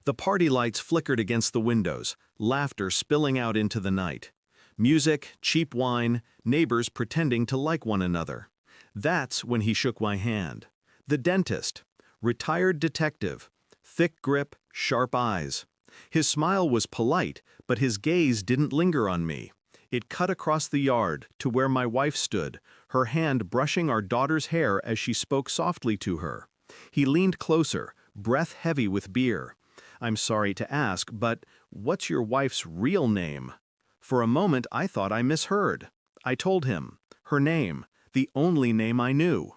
The party lights flickered against the windows, laughter spilling out into the night. Music, cheap wine, neighbors pretending to like one another. That's when he shook my hand. The dentist. Retired detective. Thick grip, sharp eyes. His smile was polite, but his gaze didn't linger on me. It cut across the yard to where my wife stood, her hand brushing our daughter's hair as she spoke softly to her. He leaned closer, breath heavy with beer. "I'm sorry to ask, but what's your wife's real name?" For a moment I thought I misheard. I told him. Her name, the only name I knew.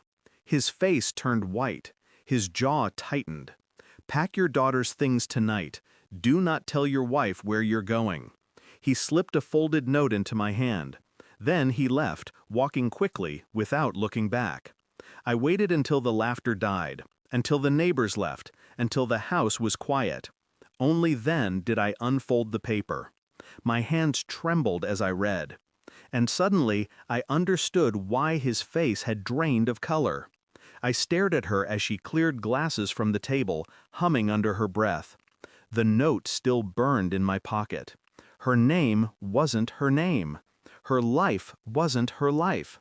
His face turned white. His jaw tightened. "Pack your daughter's things tonight. Do not tell your wife where you're going." He slipped a folded note into my hand. Then he left, walking quickly, without looking back. I waited until the laughter died, until the neighbors left, until the house was quiet. Only then did I unfold the paper. My hands trembled as I read. And suddenly I understood why his face had drained of color. I stared at her as she cleared glasses from the table, humming under her breath. The note still burned in my pocket. Her name wasn't her name. Her life wasn't her life.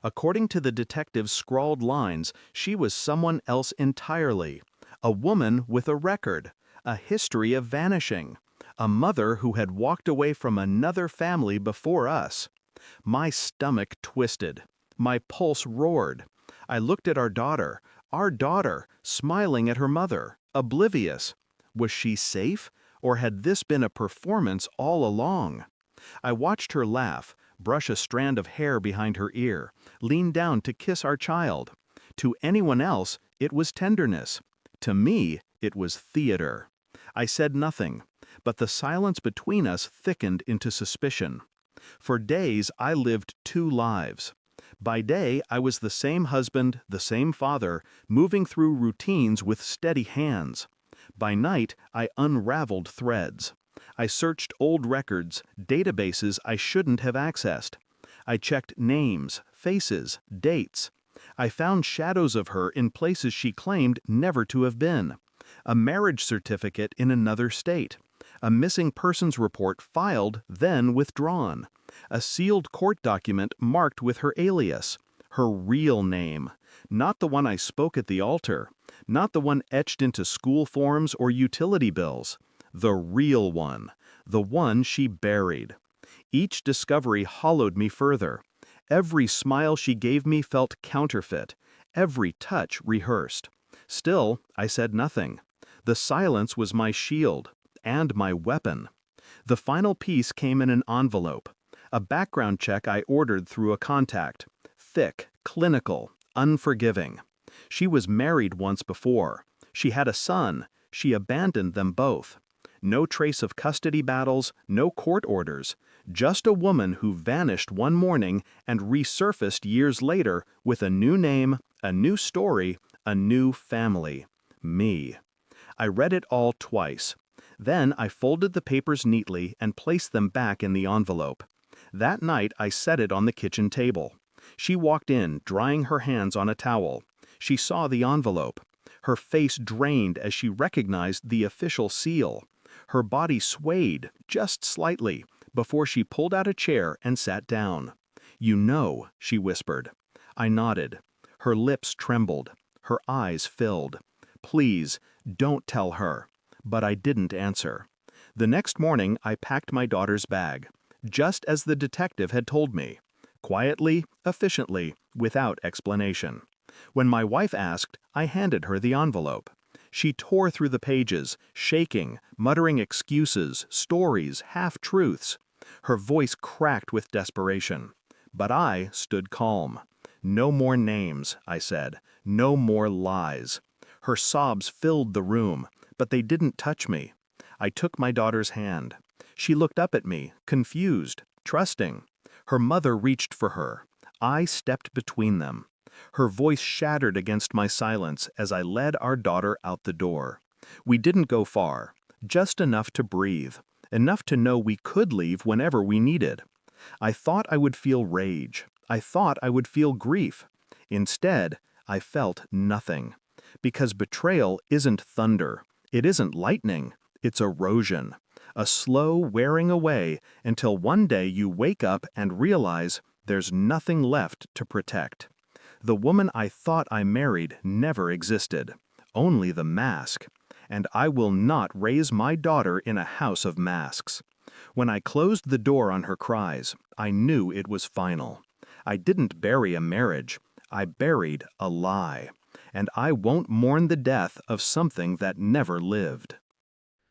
According to the detective's scrawled lines, she was someone else entirely. A woman with a record, a history of vanishing. A mother who had walked away from another family before us. My stomach twisted. My pulse roared. I looked at our daughter, smiling at her mother, oblivious. Was she safe, or had this been a performance all along? I watched her laugh, brush a strand of hair behind her ear, lean down to kiss our child. To anyone else, it was tenderness. To me, it was theater. I said nothing, but the silence between us thickened into suspicion. For days I lived two lives. By day I was the same husband, the same father, moving through routines with steady hands. By night I unraveled threads. I searched old records, databases I shouldn't have accessed. I checked names, faces, dates. I found shadows of her in places she claimed never to have been. A marriage certificate in another state. A missing persons report filed, then withdrawn. A sealed court document marked with her alias. Her real name. Not the one I spoke at the altar. Not the one etched into school forms or utility bills. The real one. The one she buried. Each discovery hollowed me further. Every smile she gave me felt counterfeit. Every touch rehearsed. Still, I said nothing. The silence was my shield. And my weapon. The final piece came in an envelope. A background check I ordered through a contact. Thick, clinical, unforgiving. She was married once before. She had a son. She abandoned them both. No trace of custody battles, no court orders. Just a woman who vanished one morning and resurfaced years later with a new name, a new story, a new family. Me. I read it all twice. Then I folded the papers neatly and placed them back in the envelope. That night I set it on the kitchen table. She walked in, drying her hands on a towel. She saw the envelope. Her face drained as she recognized the official seal. Her body swayed, just slightly, before she pulled out a chair and sat down. "You know," she whispered. I nodded. Her lips trembled. Her eyes filled. "Please, don't tell her." But I didn't answer. The next morning I packed my daughter's bag, just as the detective had told me. Quietly, efficiently, without explanation. When my wife asked, I handed her the envelope. She tore through the pages, shaking, muttering excuses, stories, half-truths. Her voice cracked with desperation. But I stood calm. "No more names," I said. "No more lies." Her sobs filled the room, but they didn't touch me. I took my daughter's hand. She looked up at me, confused, trusting. Her mother reached for her. I stepped between them. Her voice shattered against my silence as I led our daughter out the door. We didn't go far, just enough to breathe, enough to know we could leave whenever we needed. I thought I would feel rage. I thought I would feel grief. Instead, I felt nothing. Because betrayal isn't thunder. It isn't lightning. It's erosion, a slow wearing away until one day you wake up and realize there's nothing left to protect. The woman I thought I married never existed, only the mask. And I will not raise my daughter in a house of masks. When I closed the door on her cries, I knew it was final. I didn't bury a marriage, I buried a lie. And I won't mourn the death of something that never lived.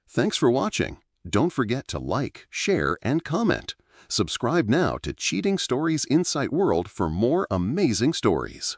Thanks for watching. Don't forget to like, share, and comment. Subscribe now to Cheating Stories Insight World for more amazing stories.